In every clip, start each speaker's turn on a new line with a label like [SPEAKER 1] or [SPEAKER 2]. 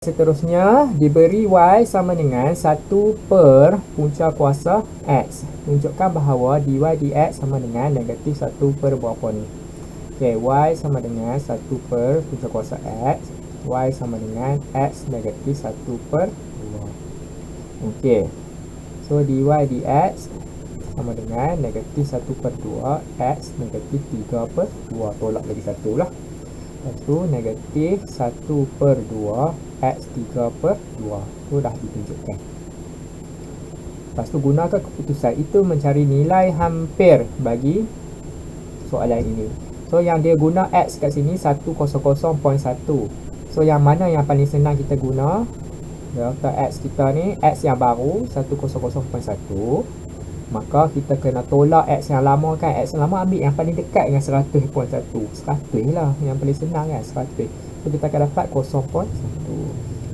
[SPEAKER 1] Seterusnya, diberi Y sama dengan 1 per punca kuasa X. Tunjukkan bahawa dy dx sama dengan negatif 1 per berapa ni. Okay, Y sama dengan 1 per punca kuasa X. Y sama dengan X negatif 1 per 2. Okay, so dy dx sama dengan negatif 1 per 2 X negatif 3 per 2. Tolak lagi 1 lah. Lepas tu negatif 1 per 2 X 3 per 2. Tu dah ditunjukkan. Lepas tu gunakan keputusan itu mencari nilai hampir bagi soalan ini. So yang dia guna X kat sini 100.1. So yang mana yang paling senang kita guna? Delta X kita ni, X yang baru 100.1. Maka kita kena tolak X yang lama kan. X yang lama ambil yang paling dekat dengan 100.1. 100 lah yang paling senang kan, 100. So kita akan dapat 0.1.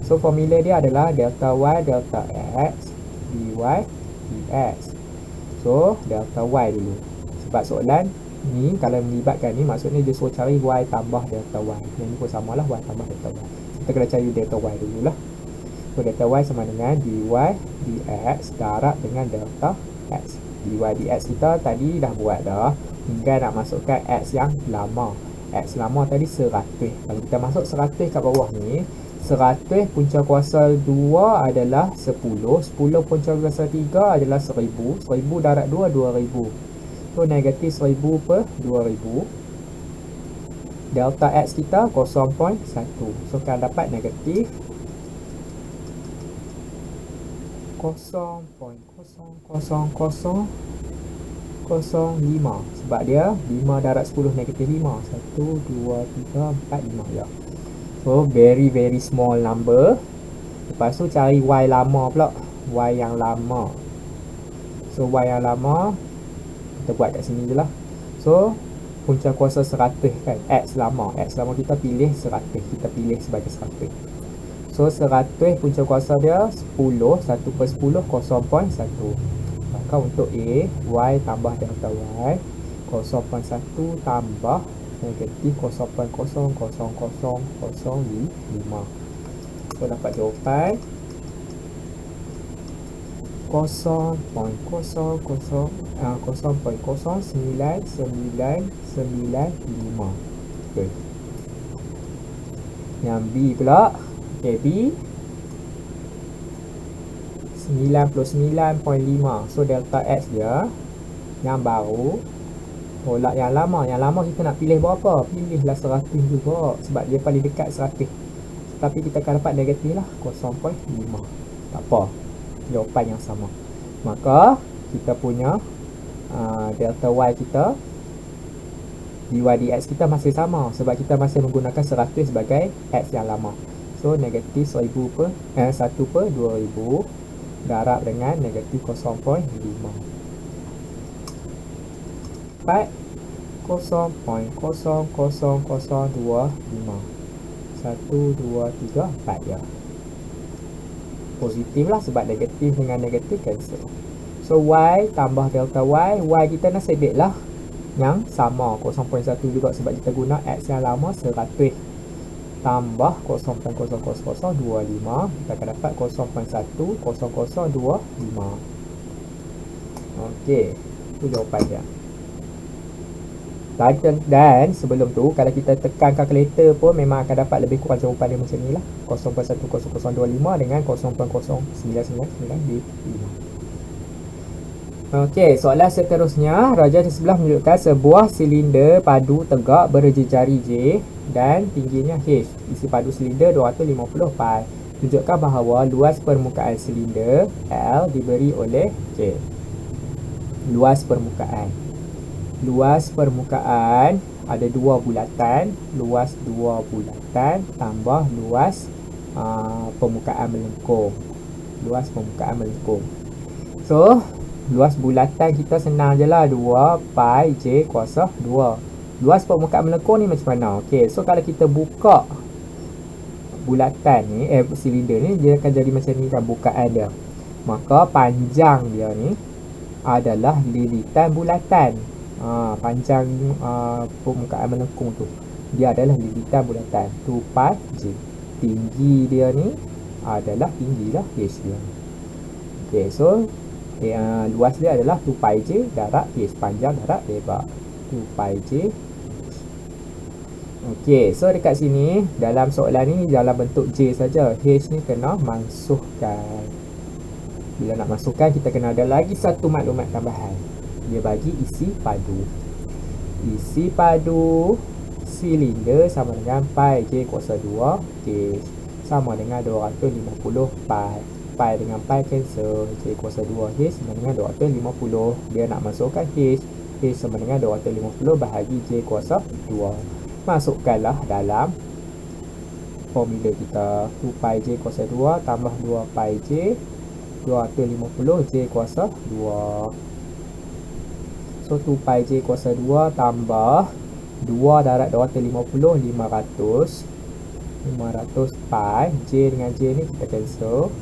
[SPEAKER 1] So formula dia adalah delta Y delta X dy dx. So delta Y dulu. Sebab soalan ni kalau melibatkan ni, maksudnya dia suruh cari Y tambah delta Y. Yang ni pun samalah, Y tambah delta Y. Kita kena cari delta Y dulu lah. So delta Y sama dengan dy dx darab dengan delta X. Dy dx kita tadi dah buat dah. Tinggal nak masukkan X yang lama. X lama tadi 100. Kalau kita masuk 100 kat bawah ni, 100 punca kuasa 2 adalah 10. 10 punca kuasa 3 adalah 1000. 1000 darab 2, 2000. So negatif 1000 per 2000. Delta X kita 0.1. So akan dapat negatif 0.00005. Sebab dia 5 darab 10 negatif 5. 1, 2, 3, 4, 5 ya. So very small number. Lepas tu cari Y lama pula. Y yang lama. So Y yang lama kita buat kat sini je lah. So punca kuasa 100 kan, X lama. X lama kita pilih 100. Kita pilih sebagai 100. So 100 punca kuasa dia 10. 1 per 10 0.1. Maka untuk A, Y tambah delta Y 0.1 tambah negatif 0.00005. So dapat jawapan 0.0099995. Okay. Yang B pula. Okay, B 99.5. So delta X dia yang baru tolak yang lama. Yang lama kita nak pilih berapa? Pilihlah 100 juga. Sebab dia paling dekat 100. Tapi kita akan dapat negatif lah 0.5. Tak apa, jawapan yang sama. Maka kita punya delta Y kita, dy dx kita masih sama. Sebab kita masih menggunakan 100 sebagai X yang lama. So negatif 1 per 2000 darab dengan negatif 0.5. 4 0.00025. 1, 2, 3, 4 ya. Positif lah sebab negatif dengan negatif cancel. So Y tambah delta Y. Y kita nasib lah yang sama 0.1 juga sebab kita guna X yang lama 100 tambah 0.00025. Kita akan dapat 0.10025. Okey, itu jawapan dia. Dan sebelum tu kalau kita tekan kalkulator pun memang akan dapat lebih kurang jawapan dia macam ni lah, 0.10025 dengan 0.0995. Okey, soalan seterusnya. Rajah di sebelah menunjukkan sebuah silinder padu tegak berjejari J dan tingginya H. Isi padu silinder 250 pi. Tunjukkan bahawa luas permukaan silinder L diberi oleh J. Luas permukaan ada dua bulatan. Luas dua bulatan tambah luas permukaan melengkung. Luas permukaan melengkung. So luas bulatan kita senang je lah, 2 pi J kuasa 2. Luas permukaan melengkung ni macam mana? Okey, so kalau kita buka bulatan ni, silinder ni, dia akan jadi macam ni kan bukaan dia. Maka panjang dia ni adalah lilitan bulatan. Panjang permukaan melengkung tu dia adalah lilitan bulatan 2 pi J. tinggi dia ni adalah tinggilah H dia. Okey, so luas dia adalah 2 pi J darab H, panjang darab lebar 2 pi J. Okey, so dekat sini dalam soalan ni dalam bentuk J saja. H ni kena masukkan. Bila nak masukkan, kita kena ada lagi satu maklumat tambahan. Dia bagi isi padu. Isi padu silinder sama dengan pi J kuasa 2 H sama dengan 250 pi. Pi dengan pi cancel. J kuasa 2 H sama dengan 250. Dia nak masukkan H. H sama dengan 250 bahagi J kuasa 2. Masukkanlah dalam formula kita. 2 pi J kuasa 2 tambah 2 pi J 250 J kuasa 2. So 2 pi J kuasa 2 tambah 2 darab 250 500 pi. J dengan J ni kita cancel.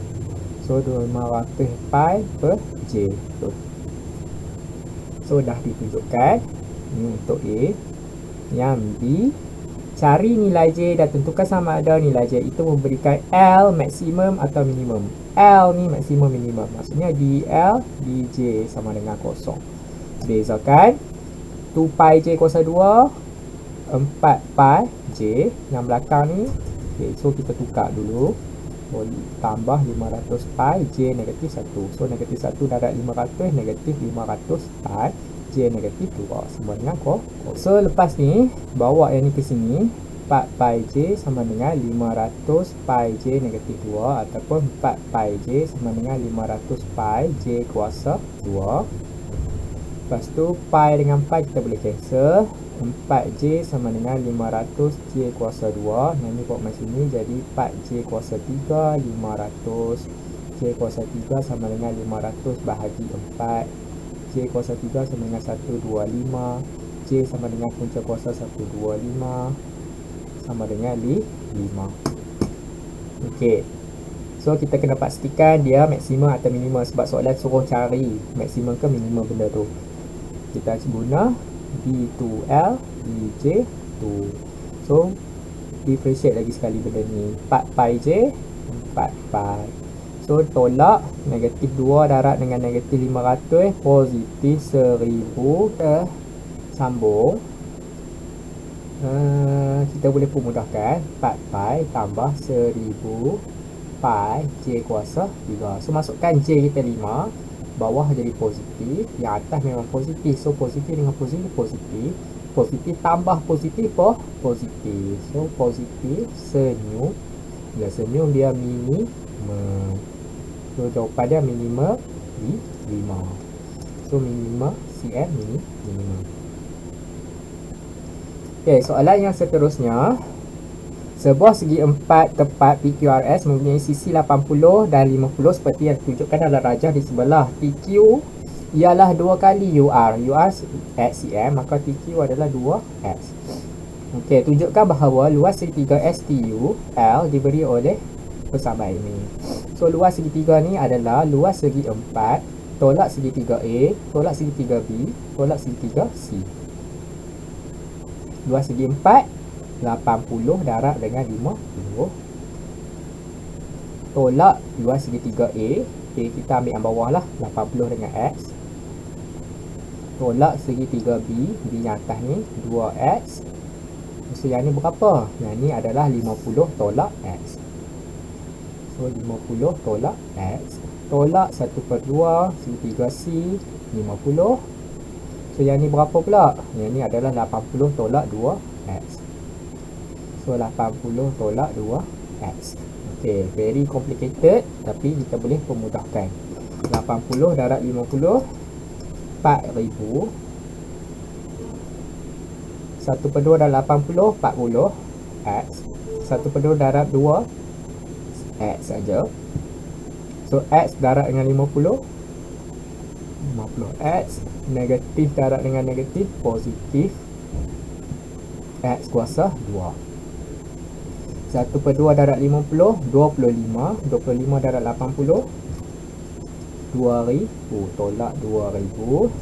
[SPEAKER 1] So 500 pi per J. So dah ditunjukkan. Ini untuk A. Yang B, cari nilai J dan tentukan sama ada nilai J itu memberikan L maksimum atau minimum. L ni maksimum minimum. Maksudnya DL DJ sama dengan kosong. Bezakan 2 pi J kuasa 2 4 pi J yang belakang ni. Okay, so kita tukar dulu. Tambah 500 pi J negatif 1. So negatif 1 darab 500 negatif 500 pi J negatif 2 sama dengan kosong. So lepas ni bawa yang ni ke sini. 4 pi J sama dengan 500 pi J negatif 2 ataupun 4 pi J sama dengan 500 pi J kuasa 2. Lepas tu pi dengan pi kita boleh cancel. 4J sama dengan 500 J kuasa 2. Yang ni buat macam ni jadi 4J kuasa 3 500 J kuasa 3 sama dengan 500 bahagi 4. J kuasa 3 sama dengan 125. J sama dengan punca kuasa 125 sama dengan 5. Okey. So kita kena pastikan dia maksimum atau minimum sebab soalan suruh cari maksimum ke minimum benda tu. Kita guna B2L DJ2. So differentiate lagi sekali benda ni. 4 pi J 4 pi. So tolak negatif 2 darab dengan negatif 500 positif 1000 ke sambung. Kita boleh pemudahkan 4 pi tambah 1000 pi J kuasa 3. So masukkan J kita 5, bawah jadi positif, yang atas memang positif. So positif dengan positif positif, positif tambah positif positif. So positif senyum. Bila senyum dia minimum. So jawapan dia minimum di 5. So minimum CM minimum. Okey, soalan yang seterusnya. Sebuah segi empat tepat PQRS mempunyai sisi 80 dan 50 seperti yang ditunjukkan dalam rajah di sebelah. TQ ialah 2 kali UR. UR X cm, maka TQ adalah 2X. Okey, tunjukkan bahawa luas segitiga STU L diberi oleh persamaan ini. So luas segitiga ni adalah luas segi 4 tolak segitiga A tolak segitiga B tolak segitiga C. Luas segi 4 80 darab dengan 50 tolak luas segitiga A. Okay, kita ambil yang bawah lah 80 dengan X tolak segitiga B. B yang atas ni 2X. So yang ni berapa? Yang ni adalah 50 tolak X. So 50 tolak X tolak 1/2 segitiga C 50. So yang ni berapa pula? Yang ni adalah 80 tolak 2X. So 80 tolak 2X. Okay, very complicated tapi kita boleh pemudahkan. 80 darab 50 4000. 1/2 darab 80 40 X. 1/2 darab 2 X saja. So X darab dengan 50 X. Negatif darab dengan negatif positif X kuasa 2. 1/2 darab 50 25. 25 darab 80 2000 tolak 2000.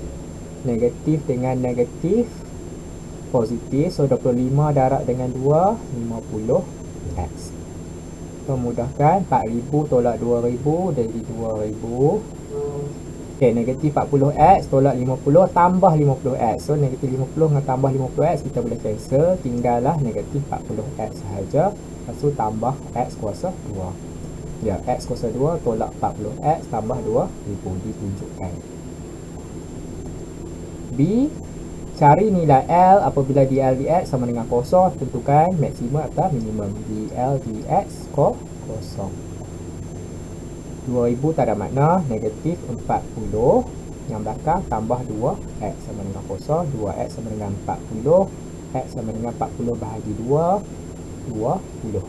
[SPEAKER 1] Negatif dengan negatif positif. So 25 darab dengan 2 50X. Pemudahkan 4000 tolak 2000 jadi 2000. Okey, negatif 40x tolak 50 tambah 50x. So negatif 50 dengan tambah 50x kita boleh cancel, tinggallah negatif 40x sahaja. Lepas tu tambah x kuasa 2. Ya, x kuasa 2 tolak 40x tambah 2000 ditunjukkan. B, cari nilai L apabila dl dx sama dengan kosong, tentukan maksimum atau minimum. dl dx kosong. 2000 tak ada makna, negatif 40 yang belakang tambah 2x sama dengan kosong, 2x sama dengan 40, x sama dengan 40 bahagi 2, 20.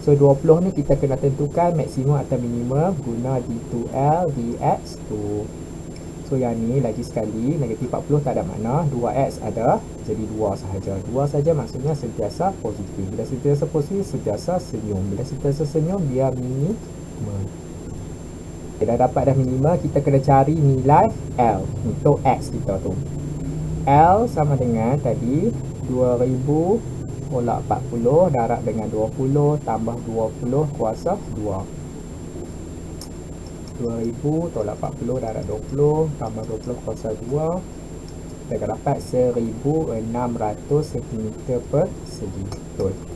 [SPEAKER 1] So 20 ni kita kena tentukan maksimum atau minimum guna d2l dx2. So yang ni lagi sekali, negatif 40 tak ada makna, 2x ada, jadi 2 sahaja. 2 sahaja maksudnya sentiasa positif. Bila sentiasa positif, sentiasa senyum. Bila sentiasa senyum, dia minimum. Dah dapat dah minima, kita kena cari nilai L untuk X kita tu. L sama dengan tadi 2000 tolak 40 darab dengan 20 tambah 20 kuasa 2. 2000 tolak 40 darab 20 tambah 20 kuasa 2. Kita akan dapat 1600 cm per segi. Betul.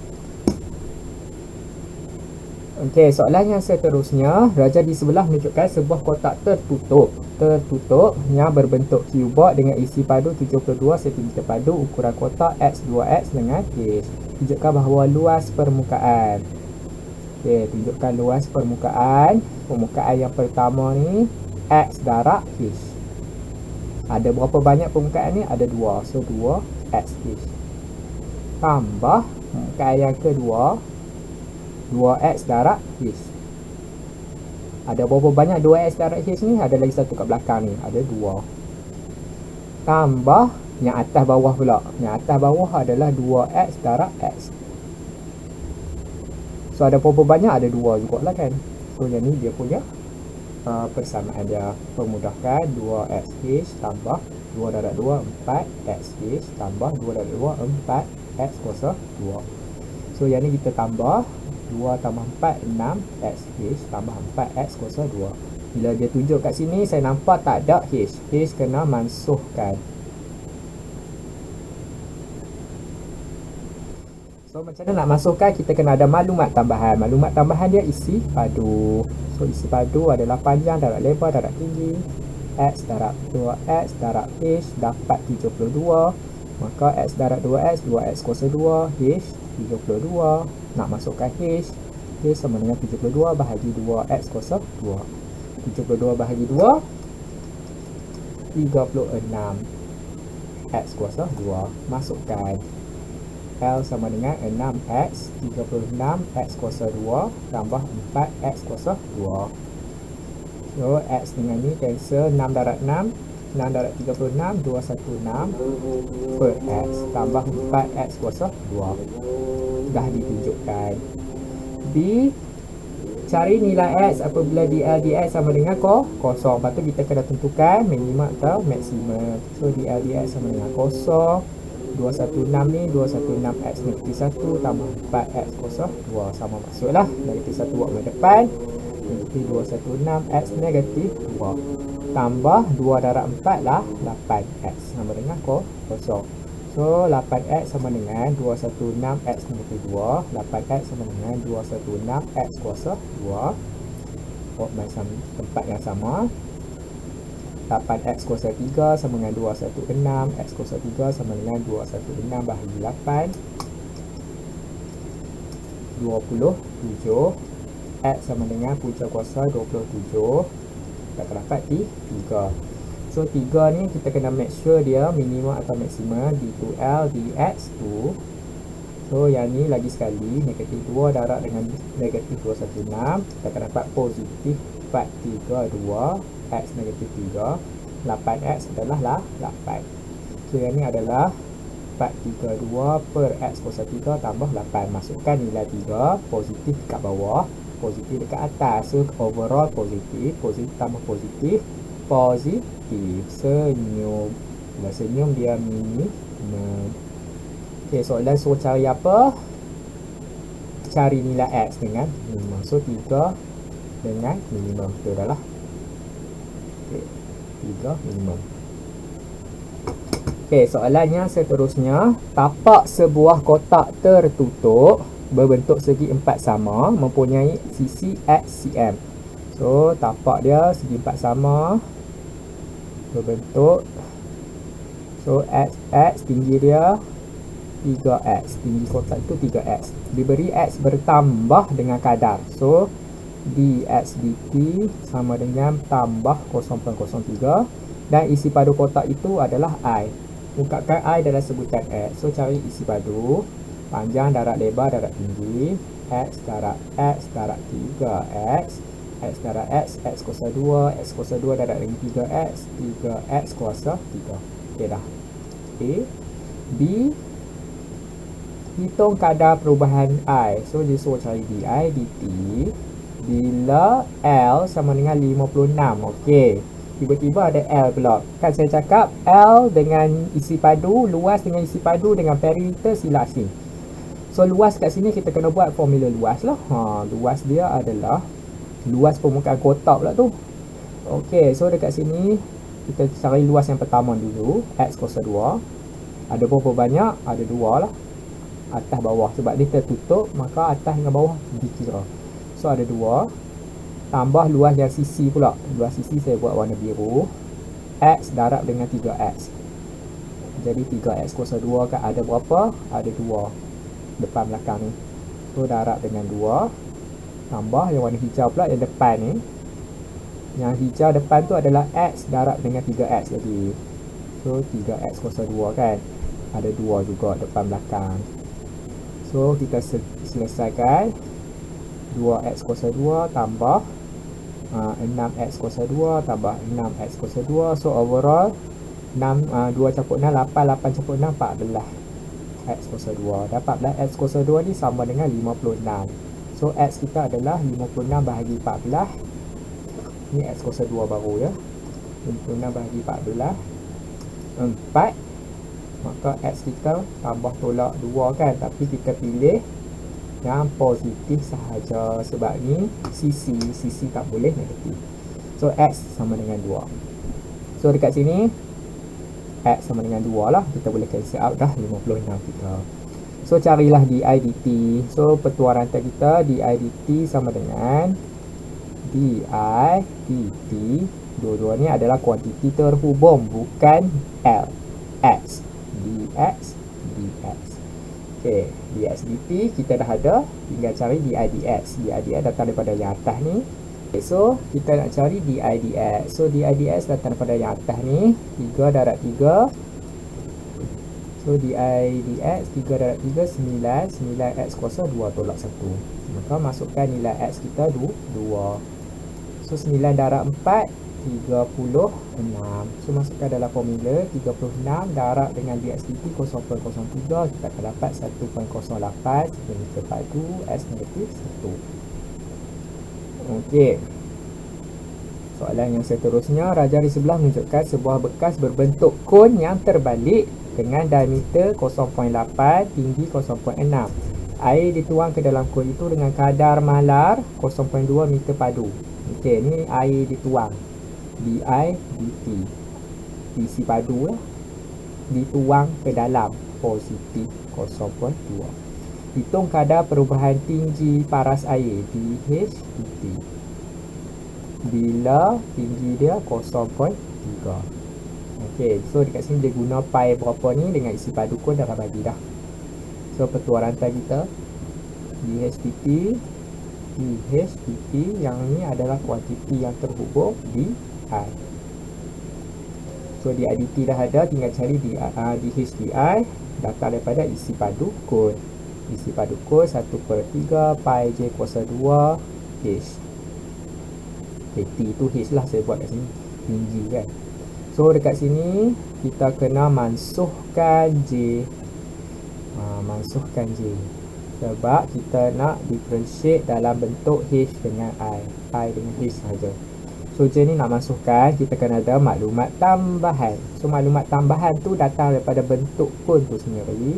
[SPEAKER 1] Okey, soalan yang seterusnya, raja di sebelah menunjukkan sebuah kotak tertutup yang berbentuk cuboid dengan isi padu 72 cm padu, ukuran kotak X2X dengan H. Tunjukkan bahawa luas permukaan. Okey, tunjukkan luas permukaan. Permukaan yang pertama ni X darab H. Ada berapa banyak permukaan ni? Ada 2. So 2XH. Tambah permukaan yang kedua 2x darab H. Ada berapa banyak 2x darab H ni? Ada lagi satu kat belakang ni. Ada 2. Tambah yang atas bawah pula. Yang atas bawah adalah 2x darab X. So ada berapa banyak? Ada 2 jugalah kan. So yang ni dia punya persamaan dia. Pemudahkan 2xh tambah 2 darab 2 4xh tambah 2 darab 2 4x kuasa 2. So yang ni kita tambah 2 tambah 4, 6xh tambah 4x kuasa 2. Bila dia tunjuk kat sini, saya nampak tak ada h. H kena mansuhkan. So macam mana nak masukkan? Kita kena ada maklumat tambahan. Maklumat tambahan dia isi padu. So isi padu adalah panjang darab lebar darab tinggi. X darab 2x darab h dapat 72. Maka x darab 2x, 2x kuasa 2, h 72. Nak masukkan h, h sama dengan 72 bahagi 2x kuasa 2. 72 bahagi 2, 36 x kuasa 2. Masukkan L sama dengan 6x, 36 x kuasa 2 tambah 4x kuasa 2. So x dengan ni cancel, 6 darab 6, 6 darab 36, 216 per x tambah 4x kuasa 2. Dah ditunjukkan. B, cari nilai x apabila dl dx sama dengan kosong. Lepas tu kita kena tentukan minimum atau maksimum. So dl dx sama dengan kosong. 216 ni 216x negatif 1 tambah 4x kuasa 2 sama maksudlah. Negatif 1 buat ke depan. Negatif 216x negatif 2 tambah 2 darab 4 lah 8x sama dengan kosong. So 8x sama dengan 216x negatif 2. 8x sama dengan 216x kuasa 2. Macam tempat yang sama. 8x kuasa 3 sama dengan 216. X kuasa 3 sama dengan 216 bahagi 8. 27. X sama dengan punca kuasa 27. Kita akan dapat 3. So 3 ni kita kena make sure dia minimum atau maksimum d2l dx2. So yang ni lagi sekali negatif 2 darab dengan negatif 216. Kita akan dapat positif 432 x negatif 3. 8x adalah 8. So yang ni adalah 432 per x kuasa 3 tambah 8. Masukkan nilai 3. Positif dekat bawah, positif dekat atas. So overall positif. Positif tambah positif, positif. Senyum. Bila senyum dia minimum. Okay, soalan suruh cari apa? cari nilai X dengan minimum. So 3 dengan minimum. Betul dah lah. Okay. 3 minimum. Okay, soalannya seterusnya. Tapak sebuah kotak tertutup berbentuk segi empat sama mempunyai sisi X cm. So, tapak dia segi empat sama berbentuk. So, X tinggi dia 3X. Tinggi kotak itu 3X. Diberi X bertambah dengan kadar. So, dx dt sama dengan tambah 0.03 dan isi padu kotak itu adalah I. Ungkapkan I dalam sebutan X. So, cari isi padu. Panjang, darat, lebar, darat, tinggi. X darat 3X. X darat X, X kuasa 2. X kuasa 2 darat dengan 3X. 3X kuasa 3. Okay dah. A. B. Hitung kadar perubahan I. So, dia suruh cari di dt bila L sama dengan 56. Okey. Tiba-tiba ada L pula. Kan saya cakap L dengan isi padu, luas dengan isi padu dengan perimeter sila asing. So, luas kat sini kita kena buat formula luas lah. Luas dia adalah luas permukaan kotak pula tu. Okey, so dekat sini kita cari luas yang pertama dulu. X kuasa 2. Ada berapa banyak? Ada 2 lah. Atas bawah. Sebab dia tertutup, maka atas dengan bawah dikira. So, ada 2. Tambah luas yang sisi pula. Luas sisi saya buat warna biru. X darab dengan 3X. Jadi 3X kuasa 2 kan ada berapa? Ada 2. Depan belakang ni. So, darab dengan 2. Tambah yang warna hijau pula yang depan ni. Yang hijau depan tu adalah X darab dengan 3X lagi. So, 3X kuasa 2 kan. Ada 2 juga depan belakang. So, kita selesaikan. 2X kuasa 2 tambah 6X kuasa 2 tambah 6X kuasa 2. So, overall 2 campur 6, 8, 8 campur 6, 14 X kuasa 2. Dan 14 X kuasa 2 ni sama dengan 56. So, X kita adalah 56 bahagi 14. Ni X kuasa 2 baru ya. 56 bahagi 14 4. Maka X kita tambah tolak 2 kan. Tapi kita pilih yang positif sahaja. Sebab ni sisi tak boleh negatif. So, X sama dengan 2. So, dekat sini X sama dengan 2 lah. Kita boleh cancel out dah 56 kita. So, carilah di dt. So, petuah rantai kita di dt sama dengan di dt. Dua-dua ni adalah kuantiti terhubung, bukan L. X dx. Okey, dx dt kita dah ada. Tinggal cari di dx. Di dx datang daripada yang atas ni. Okay, so, kita nak cari di dx. So, di dx datang daripada yang atas ni. 3 darab 3. So, di dx 3 darab 3 9. 9x kuasa 2 tolak 1. Maka masukkan nilai x kita 2. So, 9 darab 4 36. So, masukkan dalam formula 36 darab dengan dx dt 0.03. Kita akan dapat 1.08 cm padu S negatif 1. Okey. Soalan yang seterusnya, raja di sebelah menunjukkan sebuah bekas berbentuk kon yang terbalik dengan diameter 0.8, tinggi 0.6. Air dituang ke dalam kon itu dengan kadar malar 0.2 meter padu. Okey, ni air dituang. Di dt. Isi padu lah. Dituang ke dalam positif 0.2. Hitung kadar perubahan tinggi paras air dH dt. Bila tinggi dia 0.3. Okey, so dekat sini dia guna pi berapa ni dengan isi padu kon dah bagi dah. So, petuah rantai kita dH dt. dH dt yang ni adalah kuantiti yang terhubung di I. So, di dt dah ada, tinggal cari di dH di datang daripada isi padu kon. Isi padu kon 1/3 pi j kuasa 2 H. T itu H lah saya buat kat sini. Tinggi kan. So, dekat sini kita kena mansuhkan J. Mansuhkan J. Sebab kita nak differentiate dalam bentuk H dengan I. I dengan H sahaja. So, J ni nak masukkan, kita kena ada maklumat tambahan. So, maklumat tambahan tu datang daripada bentuk kon tu sendiri.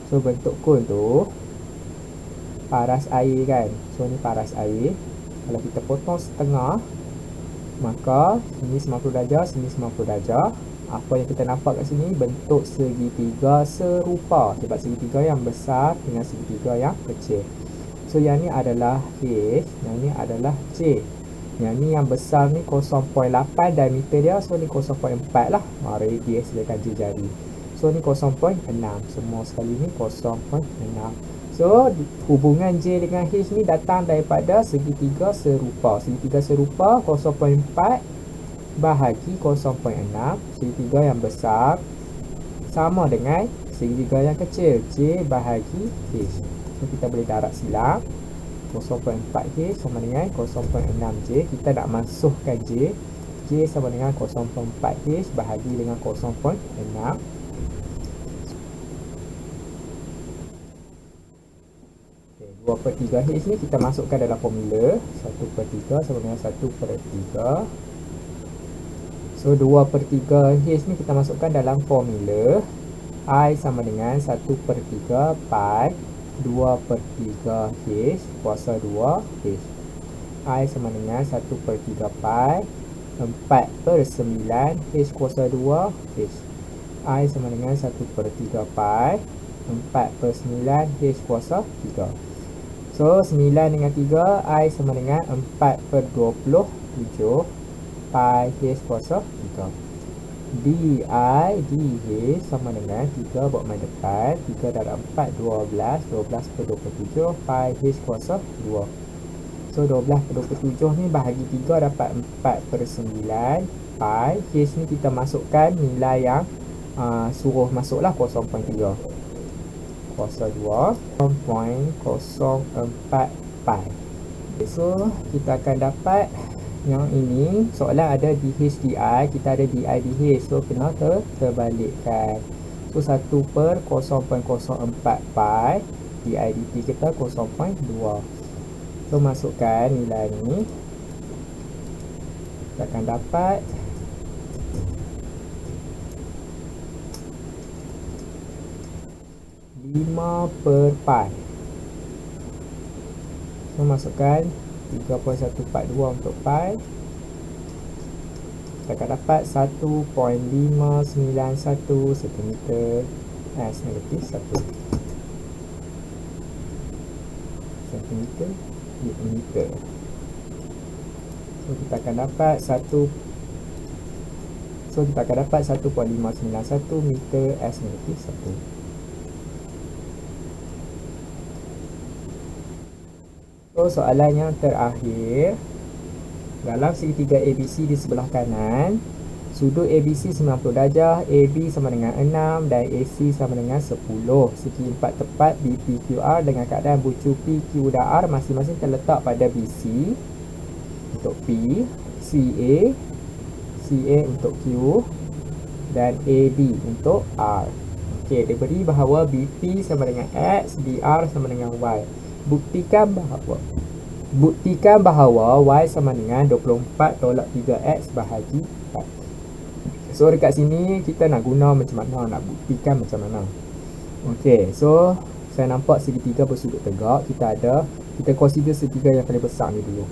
[SPEAKER 1] So, bentuk kon tu paras air kan. So ni paras air. Kalau kita potong setengah, maka sini 90 darjah, sini 90 darjah. Apa yang kita nampak kat sini, bentuk segitiga serupa. Sebab segitiga yang besar dengan segitiga yang kecil. So yang ni adalah H, yang ni adalah C. Yang ni yang besar ni 0.8 diameter dia. So ni 0.4 lah, radius dia kan jari. So ni 0.6. Semua sekali ni 0.6. So hubungan J dengan H ni datang daripada segitiga serupa. Segitiga serupa 0.4 bahagi 0.6. Segitiga yang besar sama dengan segitiga yang kecil, J bahagi H. So kita boleh darab silang. 0.4H sama dengan 0.6J. Kita nak masukkan J. J sama dengan 0.4H bahagi dengan 0.6. 2/3H ni kita masukkan dalam formula. 1/3 sama dengan 1/3. So 2/3H ni kita masukkan dalam formula. I sama dengan 1/3 pi 2/3H kuasa 2H. I sama dengan 1/3 pi 4/9 H kuasa 2H. I sama dengan 1/3 pi 4/9 H kuasa 3. So 9 dengan 3, I sama dengan 4/27 pi H kuasa 3. Di DH sama dengan 3 buat main depan, 3 darab 4, 12, 12/27 pi H kuasa 2. So 12/27 ni bahagi 3 dapat 4/9 pi. H ni kita masukkan nilai yang suruh masuklah 0.3 kuasa 2, 0.04 pi. Okay, so kita akan dapat yang ini. Soalan ada DH DI, kita ada DI DH. So kena terbalikkan. So 1/0.04 pi, DI DT kita 0.2. So masukkan nilai ni, kita akan dapat 5/pi. So masukkan 3.142 untuk pi, kita akan dapat 1.591 cm S negatif 1 cm meter. So kita akan dapat 1.591 meter S negatif 1. So soalan yang terakhir, dalam segitiga ABC di sebelah kanan, sudut ABC 90 darjah, AB sama dengan 6 dan AC sama dengan 10. Segi empat tepat BPQR dengan keadaan bucu PQ dan R masing-masing terletak pada BC untuk P, CA untuk Q dan AB untuk R. Okey, diberi bahawa BP sama dengan X, BR sama dengan Y. Buktikan bahawa Y sama dengan 24 tolak 3X bahagi 4. So dekat sini kita nak guna macam mana, nak buktikan macam mana. Okey, so saya nampak segitiga bersudut tegak. Kita consider segitiga yang paling besar ni dulu.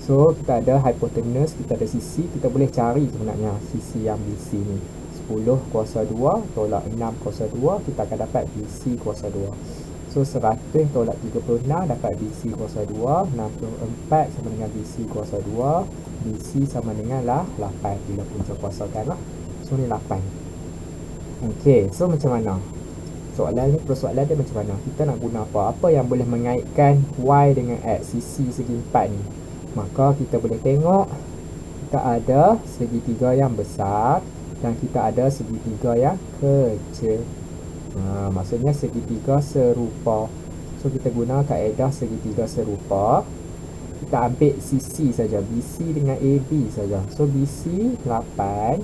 [SPEAKER 1] So kita ada hypotenuse, kita ada sisi. Kita boleh cari sebenarnya sisi yang BC ni. 10 kuasa 2 tolak 6 kuasa 2, kita akan dapat BC kuasa 2. So 100 tolak 36 dapat BC kuasa 2. 64 sama dengan BC kuasa 2. BC sama dengan 8 bila punca kuasakan lah. So ni 8. Okey, so macam mana soalan ni? Persoalan dia macam mana? Kita nak guna apa? Apa yang boleh mengaitkan Y dengan X, sisi segi 4 ni? Maka kita boleh tengok kita ada segitiga yang besar dan kita ada segitiga yang kecil. Maksudnya segitiga serupa. So kita guna kaedah segitiga serupa. Kita ambil sisi saja, BC dengan AB saja. So BC 8,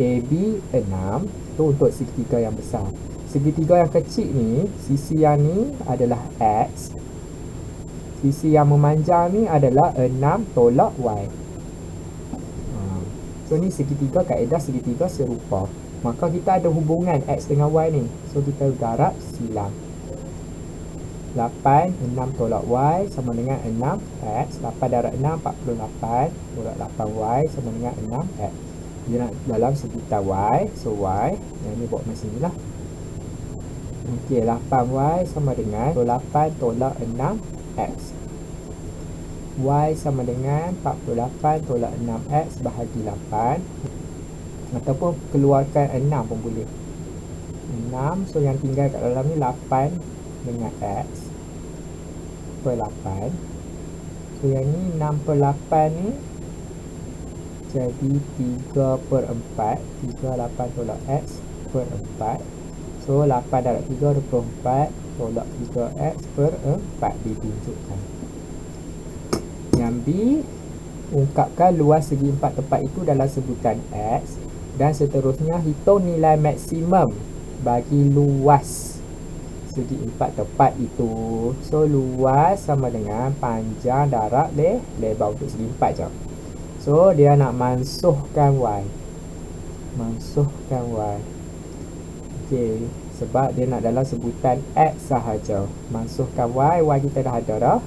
[SPEAKER 1] AB 6. Itu untuk segitiga yang besar. Segitiga yang kecil ni, sisi yang ni adalah X. Sisi yang memanjang ni adalah 6 tolak Y. So ni segitiga, kaedah segitiga serupa. Maka kita ada hubungan X dengan Y ni. So kita darab silang. 8, 6 tolak Y sama dengan 6X. 8 darab 6, 48 tolak 8Y sama dengan 6X. Dia nak dalam sebutan Y. So Y, yang ni buat macam ni lah. Okey, 8Y sama dengan 8 tolak 6X. Y sama dengan 48 tolak 6X bahagi 8. Ataupun keluarkan 6 pun boleh. 6, so yang tinggal kat dalam ni 8 dengan X per 8. So yang ni 6 per 8 ni jadi 3 per 4. 3, 8 tolak X per 4. So 8 darab 3, 24 tolak 3X per 4 ditunjukkan. Yang B, ungkapkan luas segi 4 tepat itu dalam sebutan X. Dan seterusnya hitung nilai maksimum bagi luas segi 4 tepat itu. So luas sama dengan panjang darab lebar untuk segi 4 je. So dia nak mansuhkan Y. Mansuhkan Y. Okey, sebab dia nak dalam sebutan X sahaja. Mansuhkan Y, Y kita dah ada dah.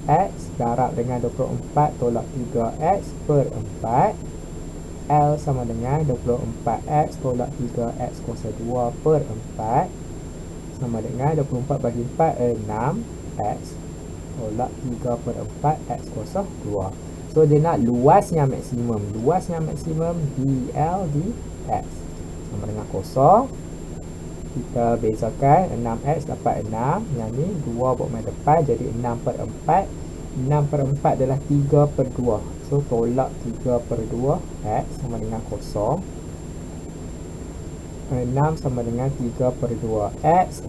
[SPEAKER 1] X darab dengan 24 tolak 3X per 4. L sama dengan 24X tolak 3X kuasa 2 per 4 sama dengan 24 bagi 4, 6X tolak 3 per 4 X kuasa 2. So dia nak luasnya maksimum. Luasnya maksimum DL dx sama dengan kosong. Kita bezakan 6X dapat 6. Yang ni 2 buat main depan jadi 6 per 4. 6 per 4 adalah 3 per 2. So tolak 3 per 2 X sama dengan kosong. 6 sama dengan 3 per 2 X.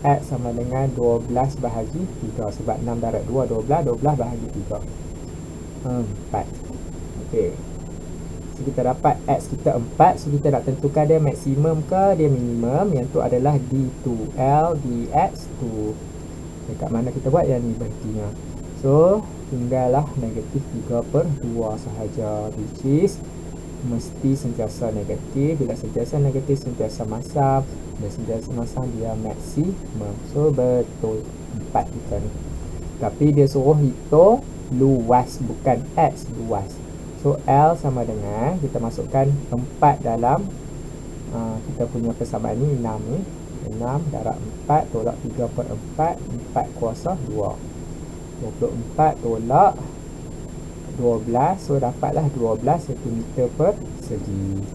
[SPEAKER 1] X sama dengan 12 bahagi 3. Sebab 6 darab 2, 12. 12 bahagi 3, 4. Okey, so kita dapat X kita 4. So kita nak tentukan dia maksimum ke dia minimum. Yang tu adalah D2L dx2. Dekat mana kita buat yang ni berhentinya. So tinggallah negatif 3 per 2 sahaja, which is mesti sentiasa negatif. Bila sentiasa negatif, sentiasa masam. Bila sentiasa masam, dia maksimum. So betul 4 kita ni. Tapi dia suruh hitung luas, bukan X, luas. So L sama dengan, kita masukkan 4 dalam kita punya persamaan ni 6 ni. 6 darab 4 tolak 3 per 4. 4 kuasa 2. 24 tolak 12. So dapatlah 12 cm per segi.